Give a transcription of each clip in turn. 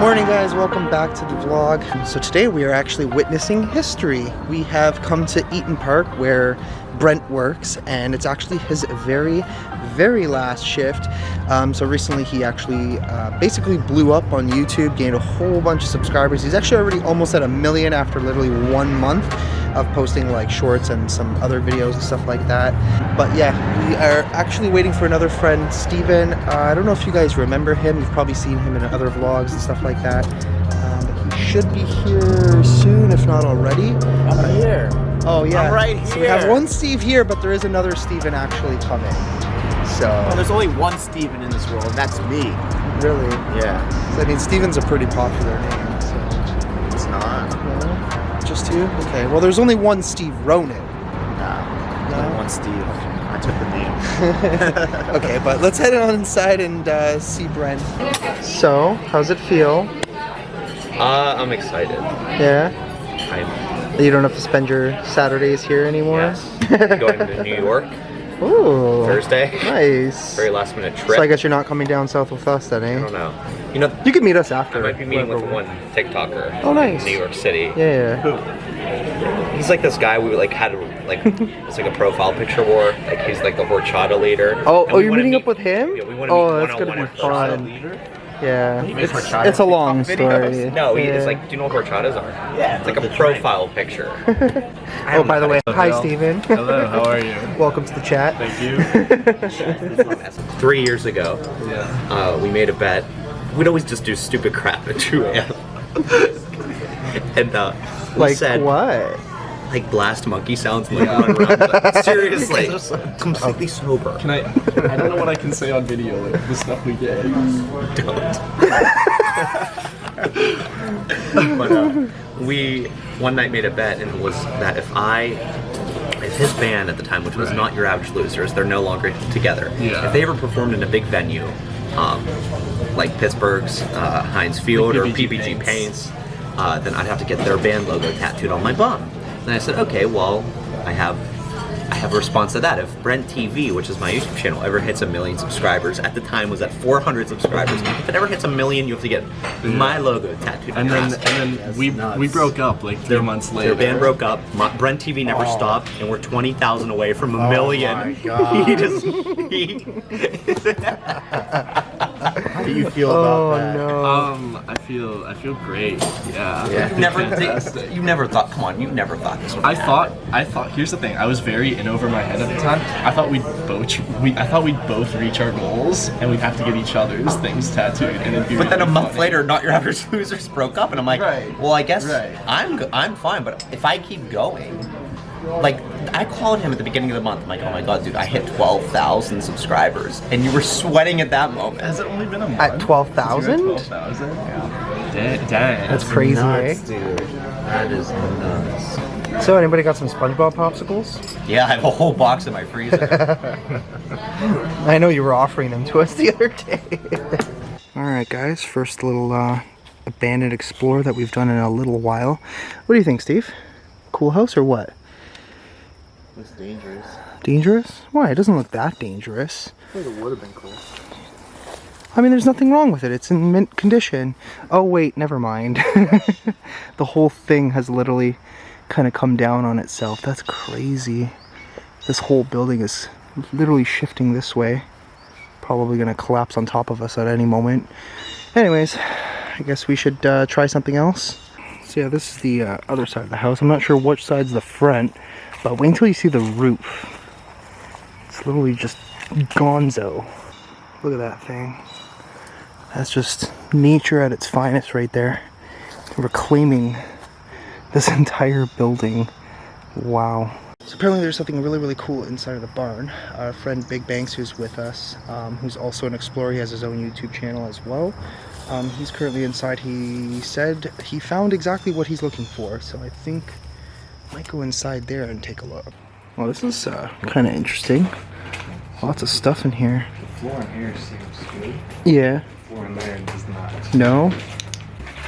Morning guys, welcome back to the vlog. So today we are actually witnessing history. We have come to Eaton Park where Brent works, and it's actually his very last shift. So recently he actually basically blew up on YouTube, gained a whole bunch of subscribers. He's actually already almost at 1 million after literally 1 month of posting like shorts and some other videos and stuff like that. But yeah, we are actually waiting for another friend, Steven. I don't know if you guys remember him. You've probably seen him in other vlogs and stuff like that. But he should be here soon, if not already. I'm here. Oh yeah, I'm right here. So we have one Steve here, but there is another Steven actually coming. So well, there's only one Steven in this world, and that's me. Really? Yeah. So, I mean, Steven's a pretty popular name. So. It's not. No? Just two? Okay. Well, there's only one Steve Ronan. No. Only one Steve. I took the name. Okay, but let's head on inside and see Brent. So, how's it feel? I'm excited. Yeah. I'm You don't have to spend your Saturdays here anymore? yes. Going to New York Ooh. Thursday. Nice. Very last minute trip. So I guess you're not coming down south with us then, eh? I don't know. You know, You can meet us after. I might be meeting with one TikToker. Oh, nice. In New York City. Yeah. Who? He's like this guy we like had like it's like a profile picture wore. Like he's like the horchata leader. Oh, And we you're wanna meeting meet- up with him? Yeah, we want to Oh, meet that's gonna one-on-one be in person. fun. Yeah, makes horchata it's a long TikTok story. videos? No, yeah. it's like, do you know what horchatas are? Yeah, It's like a profile picture. Oh, by the way, hi Steven. Hello, how are you? Welcome to the chat. Thank you. 3 years ago, Yeah. we made a bet. We'd always just do stupid crap at 2 a.m. And we Like said, what? like blast monkey sounds and like run around. But seriously, completely sober. Can I don't know what I can say on video, like the stuff we did. Don't. But we one night made a bet, and it was that if his band at the time, which was Right. Not Your Average Losers, they're no longer together. Yeah. If they ever performed in a big venue, like Pittsburgh's Heinz Field Like or PPG PPG Paints. Paints, then I'd have to get their band logo tattooed on my bum. And I said, okay, well, I have a response to that. If Brent TV, which is my YouTube channel, ever hits 1 million subscribers, at the time was at 400 subscribers. If it ever hits 1 million, you have to get my logo tattooed. And on then your ass. we broke up like 3 months later. Their band broke up. Brent TV never stopped, and we're 20,000 away from 1 million. my God. How do you feel about that? no. I feel great. Yeah. You never thought. Come on, you never thought this would I happen. thought. Here's the thing. I was very in over my head at the time. I thought we'd both reach our goals, and we'd have to get each other's things tattooed. And it'd be But then a really month funny. later, Not Your Average Losers broke up, and I'm like, Right. well, I guess Right. I'm fine. But if I keep going, like I called him at the beginning of the month. I'm like, oh my god, dude, I hit 12,000 subscribers, and you were sweating at that moment. Has it only been a month? At 12,000? 12,000? Yeah. Dang. That's crazy, nuts, eh? dude. That is nuts. So anybody got some Spongebob Popsicles? Yeah, I have a whole box in my freezer. I know you were offering them to us the other day. Alright guys, first little abandoned explorer that we've done in a little while. What do you think, Steve? Cool house or what? It's dangerous. Dangerous? Why? It doesn't look that dangerous. I think it would have been cool. I mean, there's nothing wrong with it. It's in mint condition. Oh wait, never mind. The whole thing has literally kind of come down on itself. That's crazy. This whole building is literally shifting this way. Probably gonna collapse on top of us at any moment. Anyways, I guess we should try something else. So yeah, this is the other side of the house. I'm not sure which side's the front, but wait until you see the roof. It's literally just gonzo. Look at that thing. That's just nature at its finest right there. Reclaiming this entire building. Wow. So apparently there's something really cool inside of the barn. Our friend Big Banks, who's with us, who's also an explorer, he has his own YouTube channel as well. He's currently inside. He said he found exactly what he's looking for, so I think I might go inside there and take a look. Well, this is kind of interesting. Lots of stuff in here. The floor in here seems good. Yeah. The floor in there does not. No.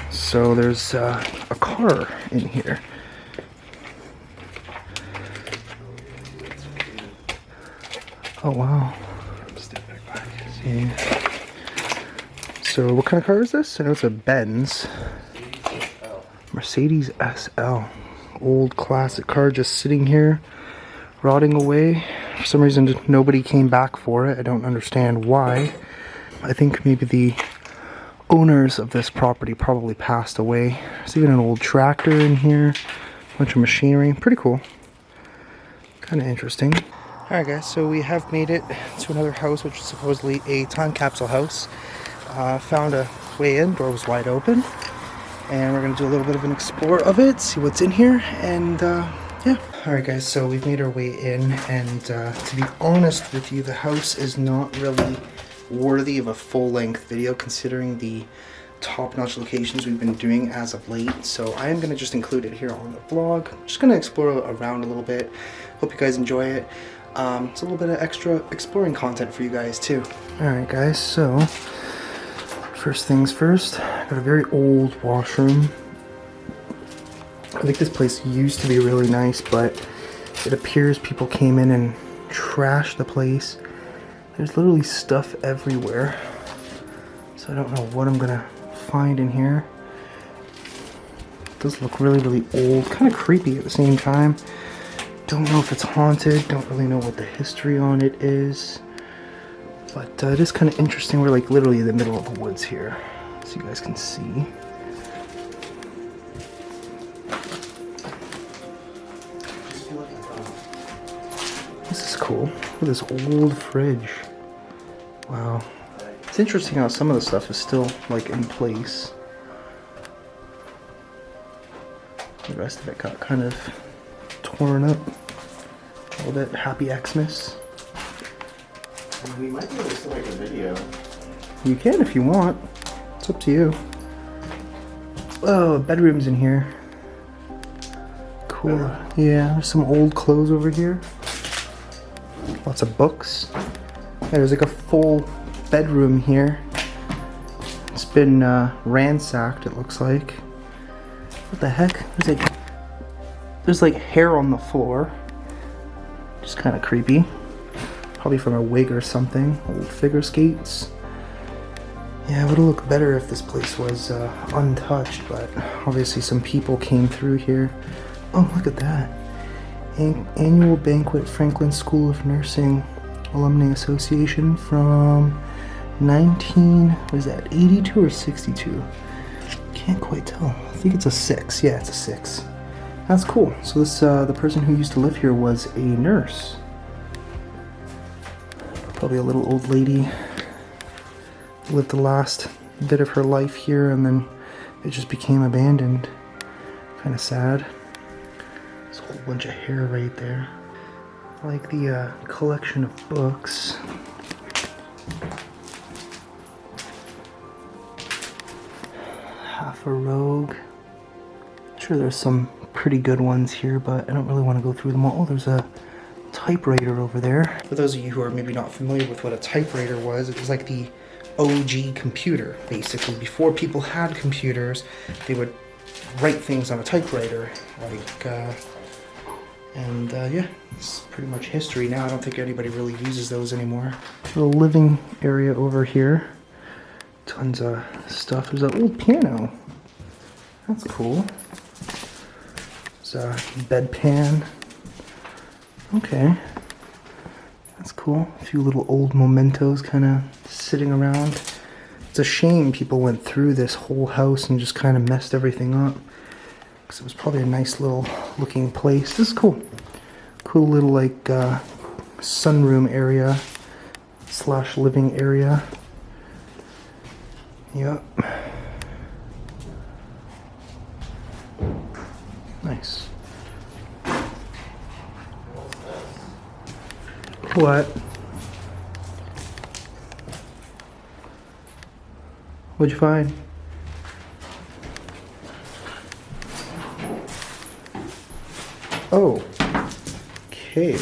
So there's a car in here. Oh wow. Step back. Yeah. So what kind of car is this? I know it's a Benz. Mercedes SL. Old classic car just sitting here, rotting away. For some reason nobody came back for it. I don't understand why. I think maybe the owners of this property probably passed away. There's even an old tractor in here. A bunch of machinery. Pretty cool. Kind of interesting. Alright guys, so we have made it to another house, which is supposedly a time capsule house. Found a way in, door was wide open. And we're going to do a little bit of an explore of it, see what's in here, and yeah. Alright guys, so we've made our way in, and to be honest with you, the house is not really worthy of a full-length video considering the top-notch locations we've been doing as of late. So I am going to just include it here on the vlog. Just going to explore around a little bit. Hope you guys enjoy it. It's a little bit of extra exploring content for you guys too. Alright guys, so first things first, I got a very old washroom. I think this place used to be really nice, but it appears people came in and trashed the place. There's literally stuff everywhere. So I don't know what I'm gonna find in here. It does look really, really old, kind of creepy at the same time. Don't know if it's haunted, don't really know what the history on it is. But it is kind of interesting. We're like literally in the middle of the woods here, so you guys can see. This is cool. Look at this old fridge. Wow. It's interesting how some of the stuff is still like in place. The rest of it got kind of torn up. A little bit. Happy Xmas. We might be able to still make a video. You can if you want. It's up to you. Oh, bedroom's in here. Cool. Yeah, there's some old clothes over here. Lots of books. Yeah, there's like a full bedroom here. It's been ransacked, it looks like. What the heck? There's like hair on the floor. Just kind of creepy. Probably from a wig or something. Old figure skates. Yeah, it would have looked better if this place was untouched, but obviously some people came through here. Oh, look at that. Annual Banquet, Franklin School of Nursing Alumni Association from 82 or 62? Can't quite tell. I think it's a 6. Yeah, it's a 6. That's cool. So this, the person who used to live here was a nurse. Probably a little old lady. Lived the last bit of her life here and then it just became abandoned. Kind of sad. There's a whole bunch of hair right there. I like the collection of books. Half a Rogue. Sure, there's some pretty good ones here, but I don't really want to go through them all. Oh, there's a typewriter over there. For those of you who are maybe not familiar with what a typewriter was, it was like the OG computer, basically. Before people had computers, they would write things on a typewriter, like, yeah, it's pretty much history now. I don't think anybody really uses those anymore. Little living area over here. Tons of stuff. There's an old piano. That's cool. There's a bedpan. Okay. That's cool. A few little old mementos kind of sitting around. It's a shame people went through this whole house and just kind of messed everything up. Because it was probably a nice little looking place. This is cool. Cool little like sunroom area / living area. Yep. Nice. What? What'd you find? Oh. Okay.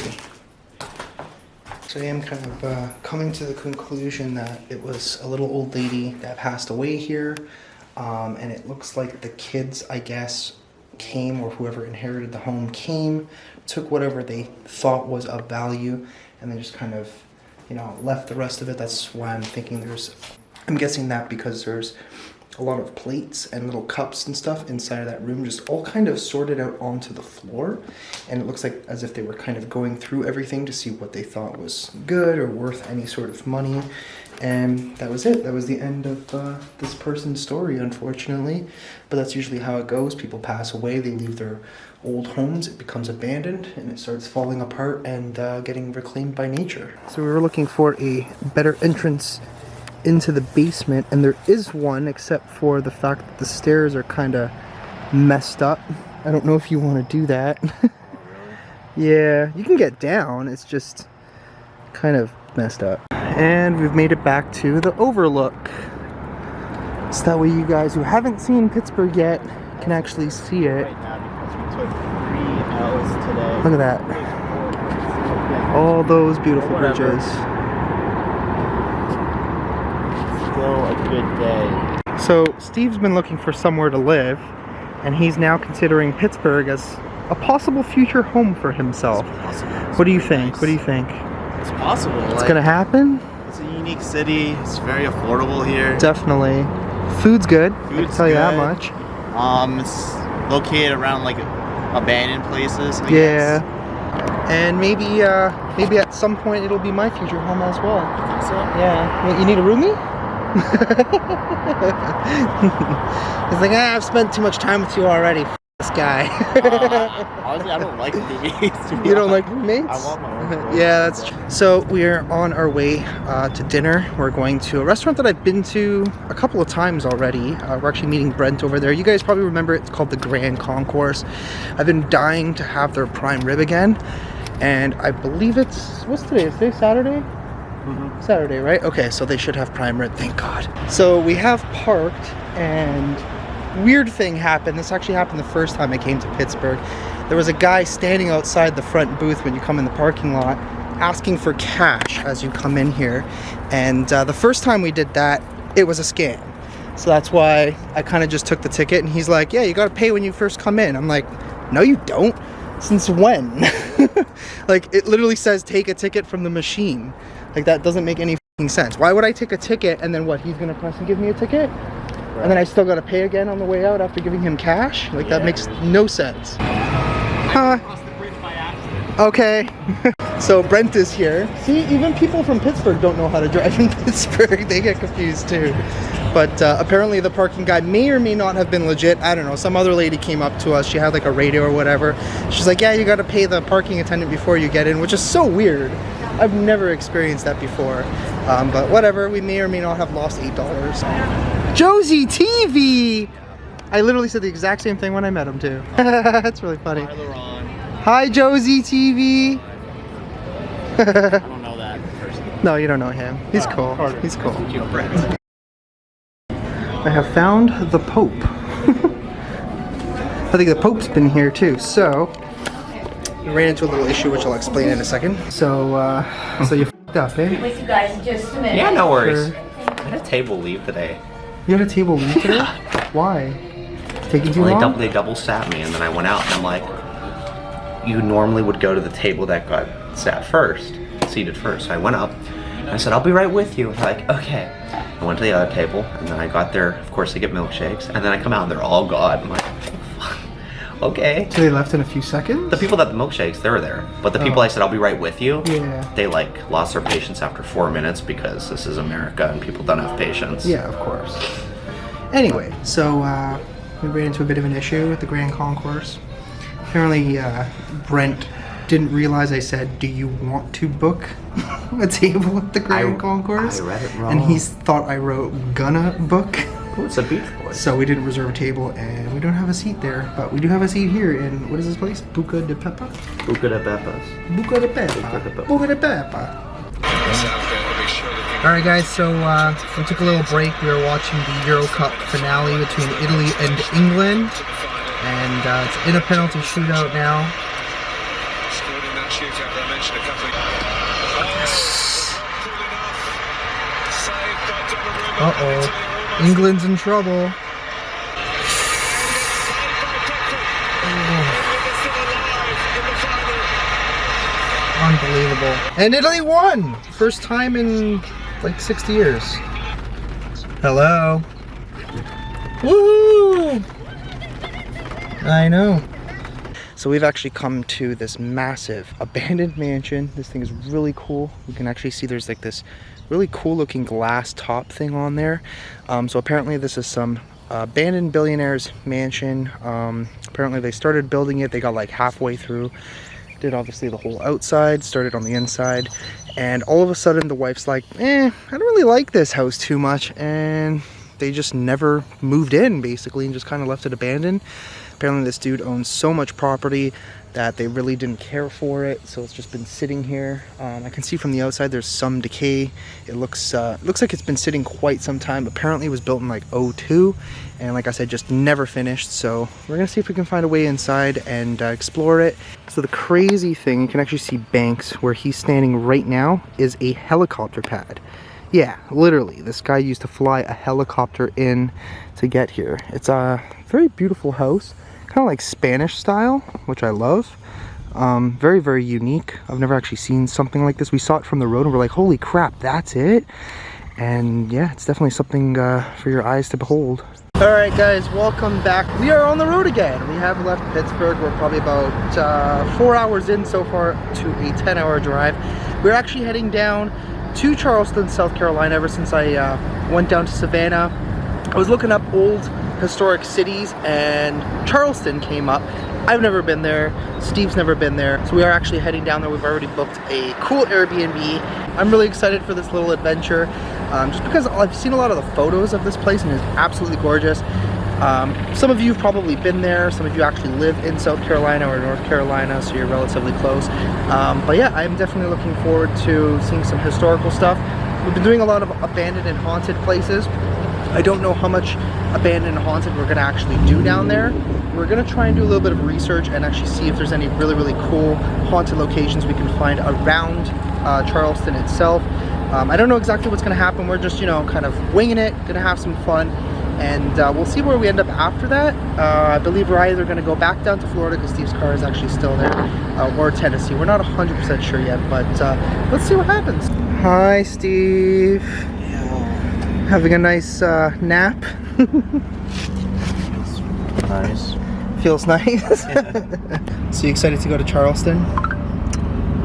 So I am kind of coming to the conclusion that it was a little old lady that passed away here. And it looks like the kids, I guess, came, or whoever inherited the home came, took whatever they thought was of value, and then just kind of, you know, left the rest of it. That's why I'm thinking there's I'm guessing that because there's a lot of plates and little cups and stuff inside of that room, just all kind of sorted out onto the floor. And it looks like as if they were kind of going through everything to see what they thought was good or worth any sort of money. And that was it. That was the end of this person's story, unfortunately. But that's usually how it goes. People pass away, they leave their old homes, it becomes abandoned, and it starts falling apart and getting reclaimed by nature. So we were looking for a better entrance into the basement, and there is one, except for the fact that the stairs are kind of messed up. I don't know if you want to do that. Yeah, you can get down, it's just kind of messed up. And we've made it back to the overlook. So that way you guys who haven't seen Pittsburgh yet can actually see it. Right now, because we took 3 L's today. Look at that. All those beautiful bridges. Still a good day. So Steve's been looking for somewhere to live, and he's now considering Pittsburgh as a possible future home for himself. What do you think? What do you think? It's possible. It's gonna happen? It's a unique city. It's very affordable here. Definitely. Food's good. I can tell you that good. much. It's located around like abandoned places. I Yeah. guess. And maybe at some point it'll be my future home as well. I think so. Yeah. You need a roomie? He's like, I've spent too much time with you already. F this guy. Honestly, I don't like roommates. You don't like roommates? I want my own place. Yeah, that's true. So we are on our way to dinner. We're going to a restaurant that I've been to a couple of times already. We're actually meeting Brent over there. You guys probably remember it's called the Grand Concourse. I've been dying to have their prime rib again. And I believe it's, what's today? Is today Saturday? Saturday, right? Okay, so they should have prime rib, thank God. So we have parked, and weird thing happened. This actually happened the first time I came to Pittsburgh. There was a guy standing outside the front booth when you come in the parking lot asking for cash as you come in here. And the first time we did that, it was a scam. So that's why I kind of just took the ticket, and he's like, yeah, you gotta pay when you first come in. I'm like, no you don't. Since when? Like, it literally says take a ticket from the machine. Like, that doesn't make any f***ing sense. Why would I take a ticket and then what, he's gonna press and give me a ticket? Right. And then I still gotta pay again on the way out after giving him cash? Like, that makes no sense. Huh? Okay. So Brent is here. See, even people from Pittsburgh don't know how to drive in Pittsburgh. They get confused too. But apparently the parking guy may or may not have been legit. I don't know. Some other lady came up to us. She had like a radio or whatever. She's like, yeah, you got to pay the parking attendant before you get in, which is so weird. I've never experienced that before. But whatever. We may or may not have lost $8. Josie TV! I literally said the exact same thing when I met him too. That's really funny. Hi, Josie TV. I don't know that person. No, you don't know him. He's cool. He's cool. I have found the Pope. I think the Pope's been here too. So we ran into a little issue, which I'll explain in a second. So, so you f***ed up, eh? With you guys in just a minute. Yeah, no worries. Sure. I had a table leave today. You had a table leave today? Why? Taking too Well, long? they double sat me, and then I went out, and I'm like, you normally would go to the table that got seated first. So I went up, and I said, I'll be right with you. And they're like, okay. I went to the other table, and then I got there. Of course, they get milkshakes, and then I come out, and they're all gone. I'm like, okay. So they left in a few seconds? The people that the milkshakes, they were there. But the people I said, I'll be right with you, Yeah. they like lost their patience after 4 minutes because this is America and people don't have patience. Yeah, of course. Anyway, so we ran into a bit of an issue with the Grand Concourse. Apparently, Brent didn't realize I said, do you want to book a table at the Grand Concourse? I read it wrong. And he thought I wrote gonna book. Oh, it's a Beach Boys. So we didn't reserve a table, and we don't have a seat there. But we do have a seat here in, what is this place? Buca de Pepa? Buca de Pepas. Buca de Pepa. Buca de Pepa. Alright guys, so we took a little break. We were watching the Euro Cup finale between Italy and England. And it's in a penalty shootout now. Uh-oh. England's in trouble. Unbelievable. And Italy won! First time in like 60 years. Hello. Woohoo! I know. So we've actually come to this massive abandoned mansion. This thing is really cool. You can actually see there's like this really cool looking glass top thing on there. So apparently this is some abandoned billionaire's mansion. Apparently they started building it. They got like halfway through. Did obviously the whole outside, started on the inside. And all of a sudden the wife's like, I don't really like this house too much. And they just never moved in basically and just kind of left it abandoned. Apparently this dude owns so much property that they really didn't care for it, so it's just been sitting here. I can see from the outside there's some decay. It looks like it's been sitting quite some time. Apparently it was built in like 2002, and like I said, just never finished. So we're gonna see if we can find a way inside and explore it. So the crazy thing, you can actually see Banks where he's standing right now is a helicopter pad. Yeah, literally, this guy used to fly a helicopter in to get here. It's a very beautiful house, kind of like Spanish style, which I love. Very, very unique. I've never actually seen something like this. We saw it from the road and we're like, holy crap, that's it? And yeah, it's definitely something for your eyes to behold. All right, guys, welcome back. We are on the road again. We have left Pittsburgh. We're probably about 4 hours in so far to a 10-hour drive. We're actually heading down to Charleston, South Carolina. Ever since I went down to Savannah, I was looking up old historic cities and Charleston came up. I've never been there, Steve's never been there, so we are actually heading down there. We've already booked a cool Airbnb. I'm really excited for this little adventure, just because I've seen a lot of the photos of this place and it's absolutely gorgeous. Some of you have probably been there, some of you actually live in South Carolina or North Carolina, so you're relatively close. But yeah, I'm definitely looking forward to seeing some historical stuff. We've been doing a lot of abandoned and haunted places. I don't know how much abandoned and haunted we're gonna actually do down there. We're gonna try and do a little bit of research and actually see if there's any really, really cool haunted locations we can find around Charleston itself. I don't know exactly what's gonna happen. We're just, you know, kind of winging it, gonna have some fun. And we'll see where we end up after that. I believe we're either going to go back down to Florida because Steve's car is actually still there, or Tennessee. We're not 100% sure yet, but let's see what happens. Hi, Steve. Yeah. Having a nice nap. Nice. Feels nice. So you excited to go to Charleston?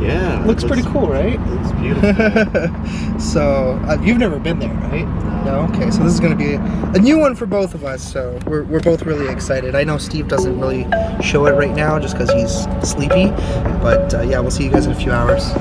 Yeah. Looks pretty cool, right? It's beautiful. So you've never been there, right? No. Okay, so this is going to be a new one for both of us, so we're both really excited. I know Steve doesn't really show it right now just because he's sleepy, but yeah, we'll see you guys in a few hours.